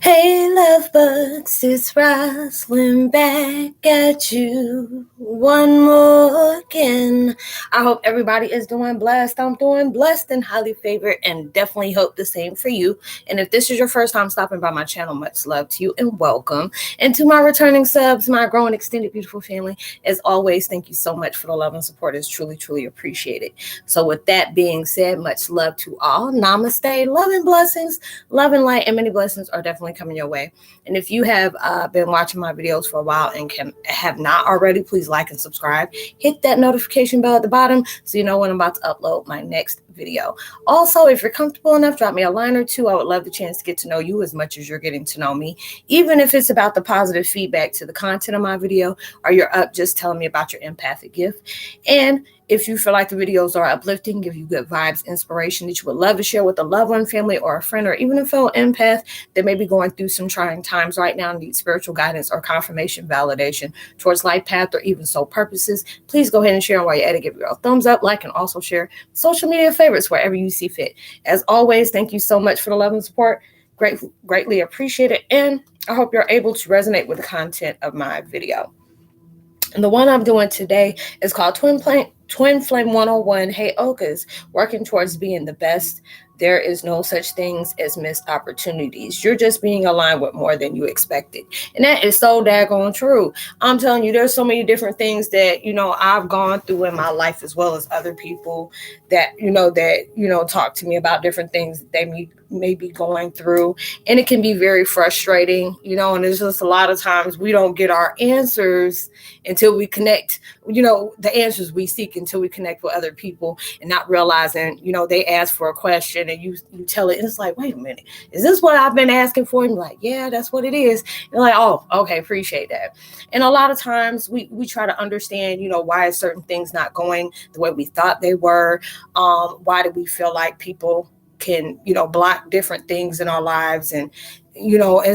Hey, love bugs, it's Roslynn back at you one more again. I hope everybody is doing blessed. I'm doing blessed and highly favored, and definitely hope the same for you. And if this is your first time stopping by my channel, much love to you and welcome. And to my returning subs, my growing extended beautiful family, as always, thank you so much for the love and support. It's truly, truly appreciated. So, with that being said, much love to all. Namaste, love and blessings. Love and light and many blessings are definitely coming your way. And if you have been watching my videos for a while and have not already, please like and subscribe. Hit that notification bell at the bottom so you know when I'm about to upload my next video. Also, if you're comfortable enough, drop me a line or two. I would love the chance to get to know you as much as you're getting to know me, even if it's about the positive feedback to the content of my video, or you're up just telling me about your empathic gift. And if you feel like the videos are uplifting, give you good vibes, inspiration that you would love to share with a loved one, family, or a friend, or even a fellow empath that may be going through some trying times right now and needs spiritual guidance or confirmation, validation towards life path or even soul purposes, please go ahead and share. While you're at it, give a thumbs up, like, and also share social media favorites wherever you see fit. As always, thank you so much for the love and support. Greatly appreciate it. And I hope you're able to resonate with the content of my video. And the one I'm doing today is called Twin Flame 101, Heyokas, working towards being the best. There is no such things as missed opportunities. You're just being aligned with more than you expected. And that is so daggone true. I'm telling you, there's so many different things that, I've gone through in my life, as well as other people that talk to me about different things that they may be going through. And it can be very frustrating, and there's just a lot of times we don't get our answers until we connect, the answers we seek until we connect with other people, and not realizing, they ask for a question and you tell it, and it's like, wait a minute, is this what I've been asking for? And you're like, yeah, that's what it is. And like, oh, okay, appreciate that. And a lot of times we try to understand, why is certain things not going the way we thought they were? Why do we feel like people can, block different things in our lives and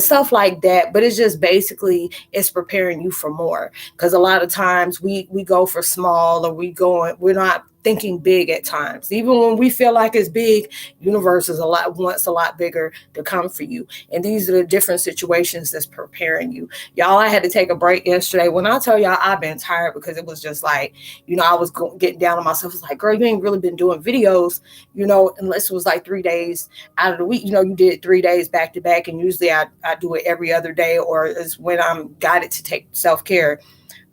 stuff like that. But it's just basically, it's preparing you for more. Because a lot of times we go for small, or we're not thinking big at times. Even when we feel like it's big, universe is wants a lot bigger to come for you. And these are the different situations that's preparing you. Y'all, I had to take a break yesterday. When I tell y'all I've been tired, because it was just like, I was getting down on myself. It's like, girl, you ain't really been doing videos, unless it was like 3 days out of the week. You did 3 days back to back, and usually I do it every other day, or is when I'm guided to take self-care.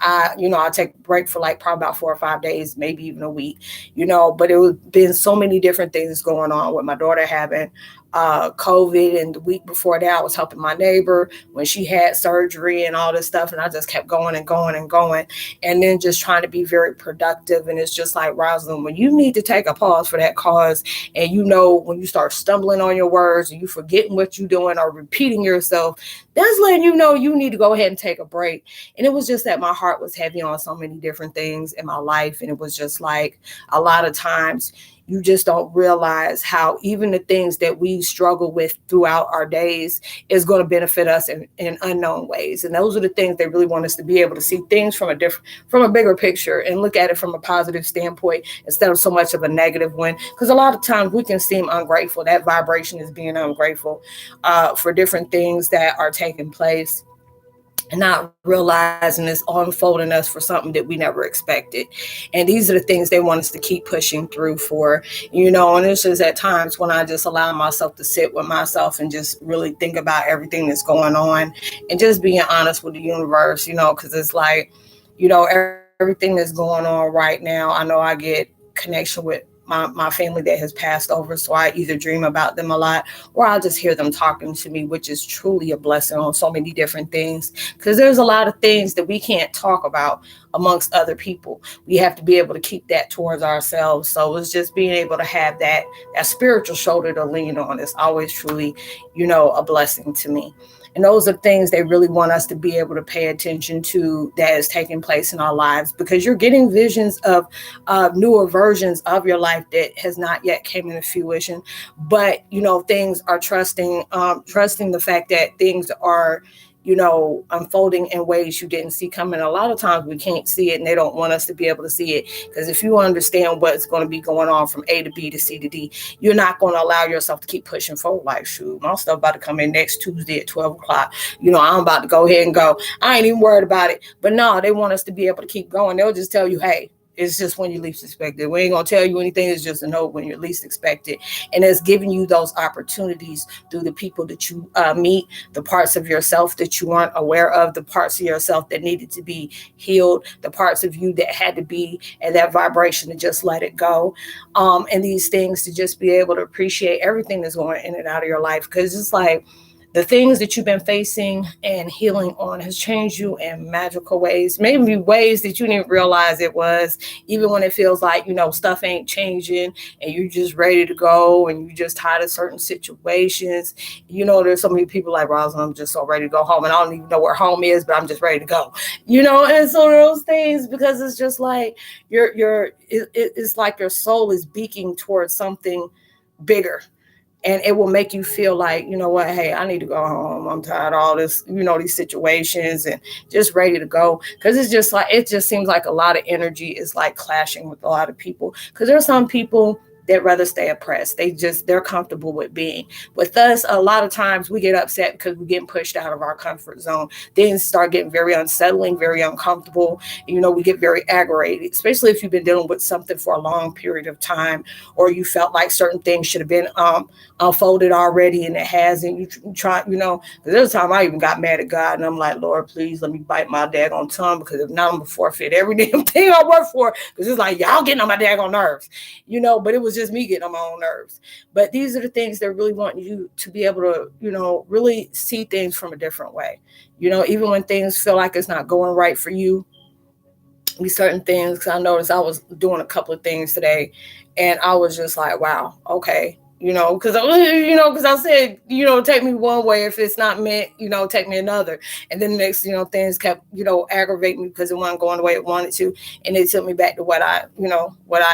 I'll take a break for like probably about 4 or 5 days, maybe even a week, but it was been so many different things going on with my daughter having COVID. And the week before that, I was helping my neighbor when she had surgery and all this stuff. And I just kept going and going and going, and then just trying to be very productive. And it's just like, Roslynn, when you need to take a pause for that cause, and when you start stumbling on your words, and you forgetting what you're doing or repeating yourself, that's letting you know you need to go ahead and take a break. And it was just that my heart was heavy on so many different things in my life. And it was just like, a lot of times you just don't realize how even the things that we struggle with throughout our days is going to benefit us in unknown ways. And those are the things they really want us to be able to see things from a bigger picture, and look at it from a positive standpoint instead of so much of a negative one. Because a lot of times we can seem ungrateful. That vibration is being ungrateful for different things that are taking place, and not realizing it's unfolding us for something that we never expected. And these are the things they want us to keep pushing through for, and it's just at times when I just allow myself to sit with myself and just really think about everything that's going on, and just being honest with the universe, because it's like, everything that's going on right now, I know I get connection with my family that has passed over. So I either dream about them a lot, or I'll just hear them talking to me, which is truly a blessing on so many different things. Because there's a lot of things that we can't talk about amongst other people. We have to be able to keep that towards ourselves. So it's just being able to have that spiritual shoulder to lean on is always truly, a blessing to me. And those are things they really want us to be able to pay attention to that is taking place in our lives, because you're getting visions of newer versions of your life that has not yet came into fruition. But, things are trusting the fact that things are, unfolding in ways you didn't see coming. A lot of times we can't see it, and they don't want us to be able to see it, because if you understand what's going to be going on from A to B to C to D, you're not going to allow yourself to keep pushing forward like, shoot, my stuff about to come in next Tuesday at 12 o'clock. I'm about to go ahead and go. I ain't even worried about it. But no, they want us to be able to keep going. They'll just tell you, hey, it's just when you least expect it. We ain't gonna tell you anything. It's just a no when you're least expected. And it's giving you those opportunities through the people that you meet, the parts of yourself that you weren't aware of, the parts of yourself that needed to be healed, the parts of you that had to be at that vibration to just let it go. And these things to just be able to appreciate everything that's going in and out of your life. Because it's like, the things that you've been facing and healing on has changed you in magical ways, maybe ways that you didn't realize it was, even when it feels like, stuff ain't changing and you're just ready to go and you just tired of certain situations. There's so many people like, Roslynn, I'm just so ready to go home, and I don't even know where home is, but I'm just ready to go, and so those things, because it's just like it's like your soul is beaking towards something bigger. And it will make you feel like, what, hey, I need to go home. I'm tired of all this, these situations, and just ready to go. Because it just seems like a lot of energy is like clashing with a lot of people. Because there are some people that rather stay oppressed. They're comfortable with being. With us, a lot of times we get upset because we're getting pushed out of our comfort zone. Things start getting very unsettling, very uncomfortable. We get very aggravated, especially if you've been dealing with something for a long period of time, or you felt like certain things should have been unfolded already and it hasn't. You try, there's a time I even got mad at God, and I'm like, Lord, please let me bite my daggone tongue, because if not, I'm gonna forfeit every damn thing I work for, because it's like, y'all getting on my daggone nerves, but it was just me getting on my own nerves. But these are the things that really want you to be able to, really see things from a different way. Even when things feel like it's not going right for you, these certain things, because I noticed I was doing a couple of things today, and I was just like, wow, okay. Because I said, take me one way. If it's not meant, take me another. And then the next, things kept, aggravating me because it wasn't going the way it wanted to. And it took me back to what I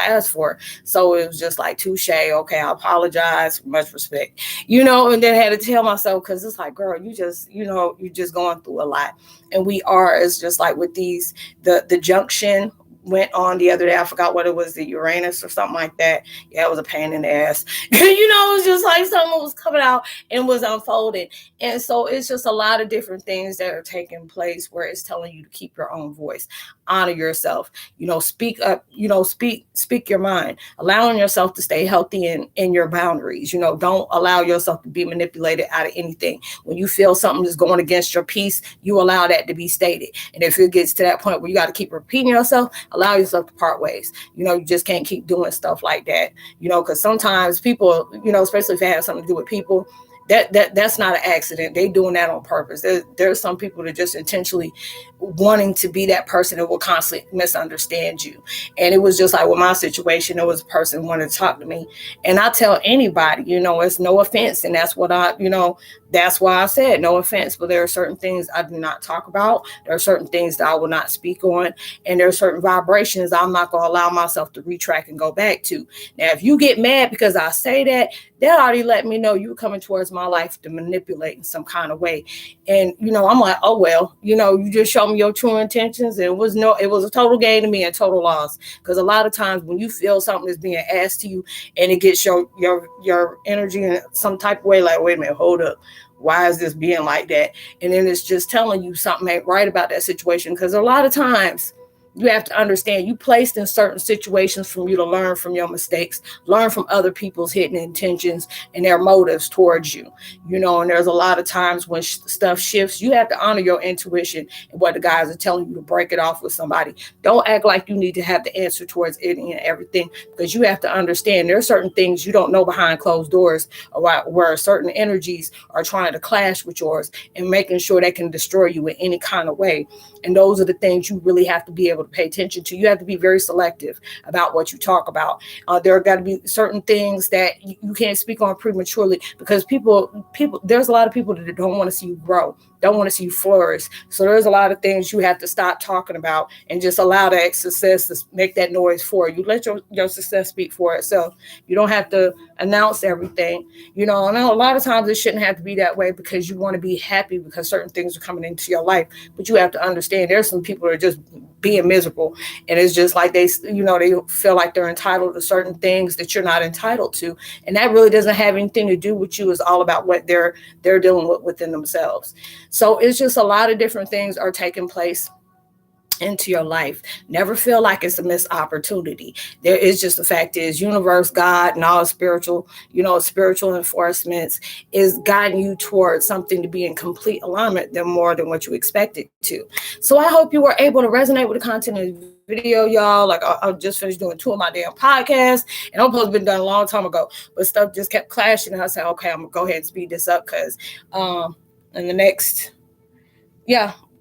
asked for. So it was just like, touche. Okay, I apologize. Much respect, and then I had to tell myself, because it's like, girl, you're just going through a lot. And it's just like with the junction went on the other day. I forgot what it was, the Uranus or something like that. Yeah, it was a pain in the ass. It was just like something was coming out and was unfolding. And so it's just a lot of different things that are taking place where it's telling you to keep your own voice, honor yourself, speak up, speak your mind, allowing yourself to stay healthy in your boundaries. Don't allow yourself to be manipulated out of anything. When you feel something is going against your peace, you allow that to be stated. And if it gets to that point where you got to keep repeating yourself, allow yourself to part ways. You just can't keep doing stuff like that, because sometimes people, especially if it has something to do with people, that's not an accident. They doing that on purpose. There's some people that just intentionally wanting to be that person that will constantly misunderstand you. And it was just like with my situation, there was a person wanting to talk to me, and I tell anybody, it's no offense, and that's what that's why I said no offense, but there are certain things I do not talk about. There are certain things that I will not speak on, and there are certain vibrations I'm not going to allow myself to retract and go back to. Now, if you get mad because I say that already let me know you're coming towards my life to manipulate in some kind of way. And, I'm like, oh, well, you just showed me your true intentions, and it was a total gain to me and total loss. Because a lot of times when you feel something is being asked to you and it gets your energy in some type of way, like, wait a minute, hold up. Why is this being like that? And then it's just telling you something ain't right about that situation. Because a lot of times you have to understand you placed in certain situations for you to learn from your mistakes, learn from other people's hidden intentions and their motives towards you, and there's a lot of times when stuff shifts, you have to honor your intuition and what the guys are telling you to break it off with somebody. Don't act like you need to have the answer towards any and everything, because you have to understand there are certain things you don't know behind closed doors, where certain energies are trying to clash with yours and making sure they can destroy you in any kind of way. And those are the things you really have to be able to pay attention to. You have to be very selective about what you talk about. There are got to be certain things that you can't speak on prematurely, because people, there's a lot of people that don't want to see you grow. don't want to see you flourish. So there's a lot of things you have to stop talking about and just allow that success to make that noise for you. Let your success speak for itself. You don't have to announce everything. I know a lot of times it shouldn't have to be that way because you want to be happy because certain things are coming into your life. But you have to understand there's some people that are just being miserable, and it's just like they feel like they're entitled to certain things that you're not entitled to, and that really doesn't have anything to do with you. It's all about what they're dealing with within themselves. So it's just a lot of different things are taking place into your life. Never feel like it's a missed opportunity. There is just the fact is universe, God, and all spiritual enforcements is guiding you towards something to be in complete alignment than more than what you expected to. So I hope you were able to resonate with the content of the video, y'all. Like I just finished doing 2 of my damn podcasts, and I'm supposed to been done a long time ago, but stuff just kept clashing, and I said, okay, I'm gonna go ahead and speed this up because in the next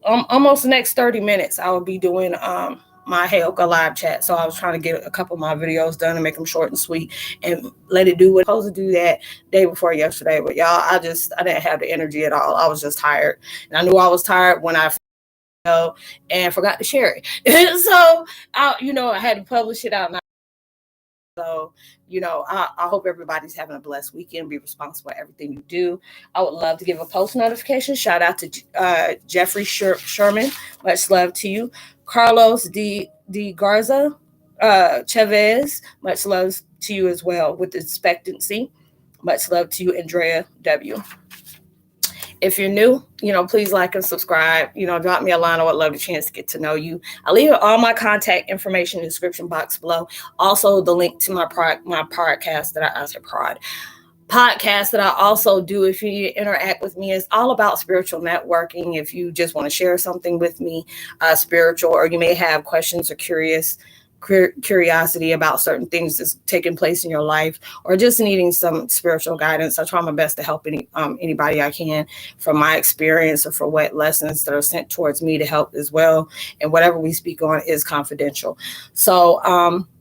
almost the next 30 minutes, I will be doing my Heyoka live chat. So I was trying to get a couple of my videos done and make them short and sweet and let it do what I was supposed to do that day before yesterday. But y'all, I didn't have the energy at all. I was just tired. And I knew I was tired when I and forgot to share it. So I had to publish it out. So, I hope everybody's having a blessed weekend. Be responsible for everything you do. I would love to give a post notification. Shout out to Jeffrey Sherman. Much love to you. Carlos D. Garza Chavez. Much love to you as well with expectancy. Much love to you, Andrea W. If you're new, please like and subscribe. Drop me a line. I would love the chance to get to know you. I'll leave all my contact information in the description box below. Also, the link to my podcast podcast that I also do. If you need to interact with me, it's all about spiritual networking. If you just want to share something with me, spiritual, or you may have questions or curiosity about certain things that's taking place in your life, or just needing some spiritual guidance, I try my best to help anybody I can from my experience or for what lessons that are sent towards me to help as well. And whatever we speak on is confidential. So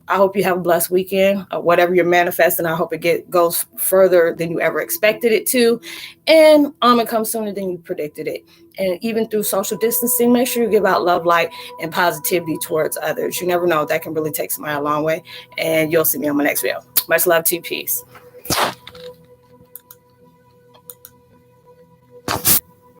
I hope you have a blessed weekend. Whatever you're manifesting, I hope it goes further than you ever expected it to, and it comes sooner than you predicted it. And even through social distancing, make sure you give out love, light, and positivity towards others. You never know, that can really take somebody a long way. And you'll see me on my next video. Much love to you. Peace.